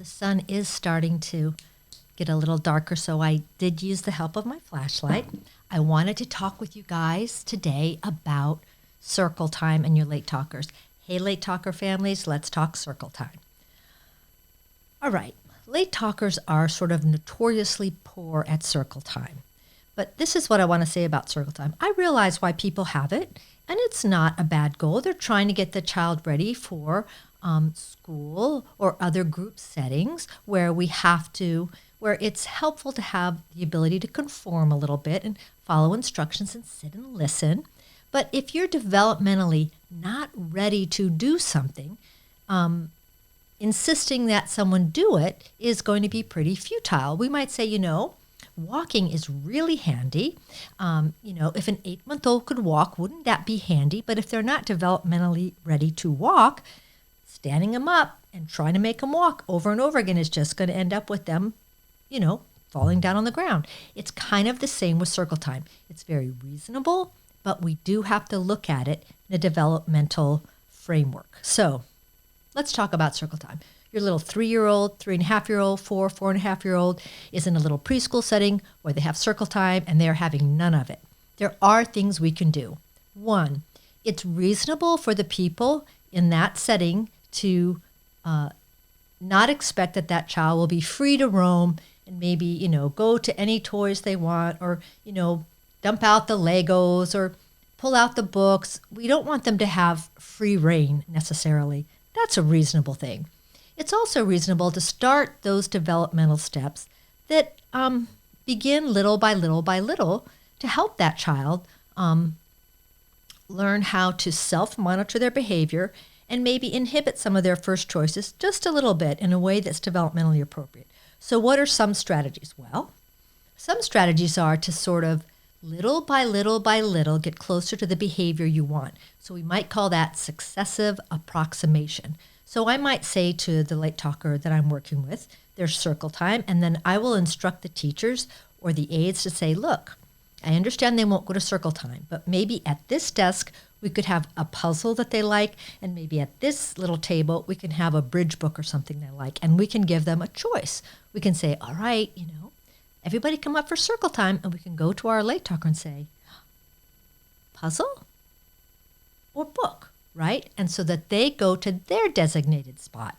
The sun is starting to get a little darker, so I did use the help of my flashlight. I wanted to talk with you guys today about circle time and your late talkers. Hey, late talker families, let's talk circle time. All right, late talkers are sort of notoriously poor at circle time. But this is what I want to say about circle time. I realize why people have it, and it's not a bad goal. They're trying to get the child ready for school or other group settings where where it's helpful to have the ability to conform a little bit and follow instructions and sit and listen. But if you're developmentally not ready to do something, insisting that someone do it is going to be pretty futile. We might say, walking is really handy. If an 8-month-old could walk, wouldn't that be handy? But if they're not developmentally ready to walk, standing them up and trying to make them walk over and over again is just going to end up with them, falling down on the ground. It's kind of the same with circle time. It's very reasonable, but we do have to look at it in a developmental framework. So let's talk about circle time. Your little 3-year-old, 3.5-year-old, 4.5-year-old is in a little preschool setting where they have circle time and they're having none of it. There are things we can do. One, it's reasonable for the people in that setting to not expect that child will be free to roam and maybe, go to any toys they want or, dump out the Legos or pull out the books. We don't want them to have free reign necessarily. That's a reasonable thing. It's also reasonable to start those developmental steps that begin little by little by little to help that child learn how to self-monitor their behavior and maybe inhibit some of their first choices just a little bit in a way that's developmentally appropriate. So what are some strategies? Well, some strategies are to sort of little by little by little get closer to the behavior you want. So we might call that successive approximation. So I might say to the late talker that I'm working with, there's circle time, and then I will instruct the teachers or the aides to say, look, I understand they won't go to circle time, but maybe at this desk we could have a puzzle that they like, and maybe at this little table we can have a bridge book or something they like, and we can give them a choice. We can say, all right, everybody come up for circle time, and we can go to our late talker and say, puzzle or book, right? And so that they go to their designated spot.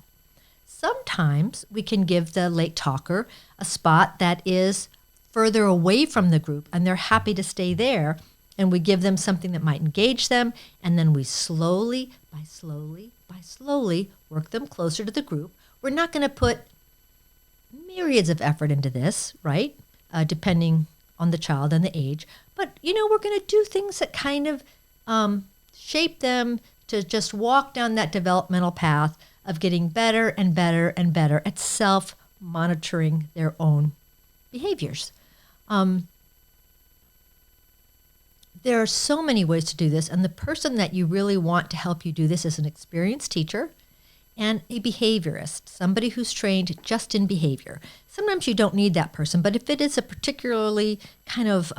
Sometimes we can give the late talker a spot that is further away from the group, and they're happy to stay there, and we give them something that might engage them, and then we slowly work them closer to the group. We're not going to put myriads of effort into this, right? Depending on the child and the age. But, we're going to do things that kind of shape them to just walk down that developmental path of getting better and better and better at self-monitoring their own behaviors. There are so many ways to do this, and the person that you really want to help you do this is an experienced teacher and a behaviorist, somebody who's trained just in behavior. Sometimes you don't need that person, but if it is a particularly kind of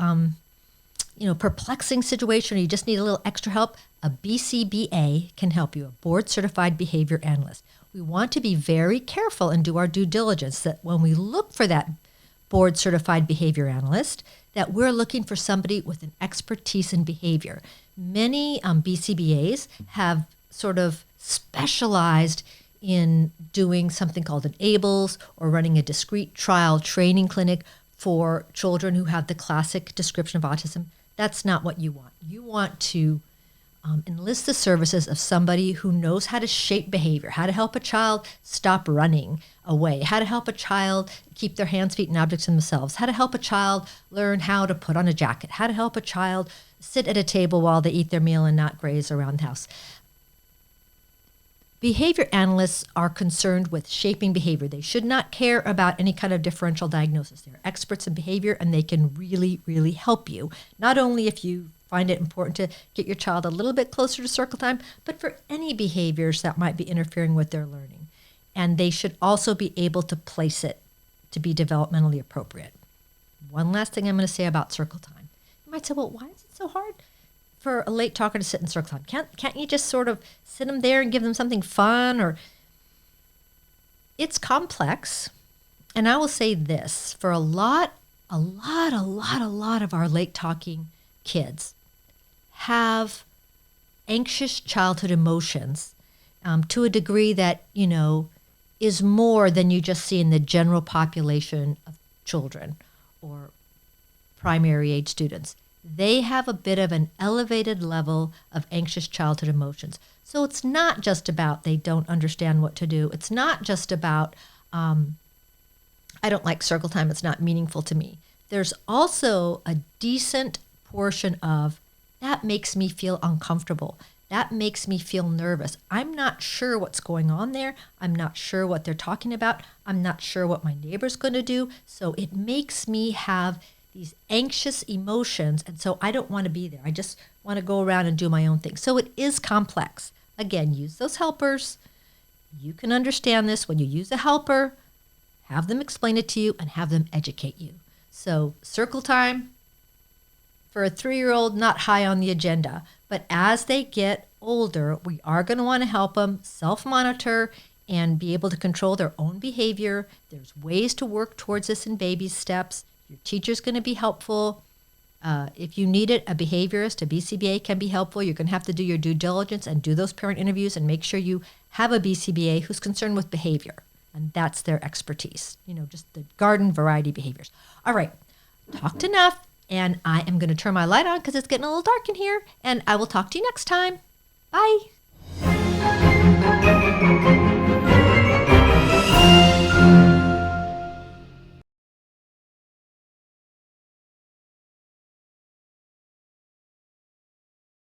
perplexing situation, or you just need a little extra help, a BCBA can help you, a board certified behavior analyst. We want to be very careful and do our due diligence that when we look for that board certified behavior analyst, that we're looking for somebody with an expertise in behavior. Many BCBAs have sort of specialized in doing something called enables or running a discrete trial training clinic for children who have the classic description of autism. That's not what you want. You want to enlist the services of somebody who knows how to shape behavior, how to help a child stop running away, how to help a child keep their hands, feet, and objects in themselves, how to help a child learn how to put on a jacket, how to help a child sit at a table while they eat their meal and not graze around the house. Behavior analysts are concerned with shaping behavior. They should not care about any kind of differential diagnosis. They're experts in behavior, and they can really, really help you, not only if you find it important to get your child a little bit closer to circle time, but for any behaviors that might be interfering with their learning. And they should also be able to place it to be developmentally appropriate. One last thing I'm going to say about circle time. You might say, well, why is it so hard for a late talker to sit in circle time? Can't you just sort of sit them there and give them something fun? Or It's complex. And I will say this, for a lot of our late talking kids have anxious childhood emotions to a degree that, is more than you just see in the general population of children or primary age students. They have a bit of an elevated level of anxious childhood emotions. So it's not just about they don't understand what to do. It's not just about, I don't like circle time, it's not meaningful to me. There's also a decent portion of that makes me feel uncomfortable. That makes me feel nervous. I'm not sure what's going on there. I'm not sure what they're talking about. I'm not sure what my neighbor's going to do. So it makes me have these anxious emotions. And so I don't want to be there. I just want to go around and do my own thing. So it is complex. Again, use those helpers. You can understand this when you use a helper. Have them explain it to you and have them educate you. So circle time for a 3-year-old, not high on the agenda. But as they get older, we are going to want to help them self-monitor and be able to control their own behavior. There's ways to work towards this in baby steps. Your teacher's going to be helpful. If you need it, a behaviorist, a BCBA can be helpful. You're going to have to do your due diligence and do those parent interviews and make sure you have a BCBA who's concerned with behavior. And that's their expertise, just the garden variety behaviors. All right, talked enough. And I am going to turn my light on because it's getting a little dark in here. And I will talk to you next time. Bye.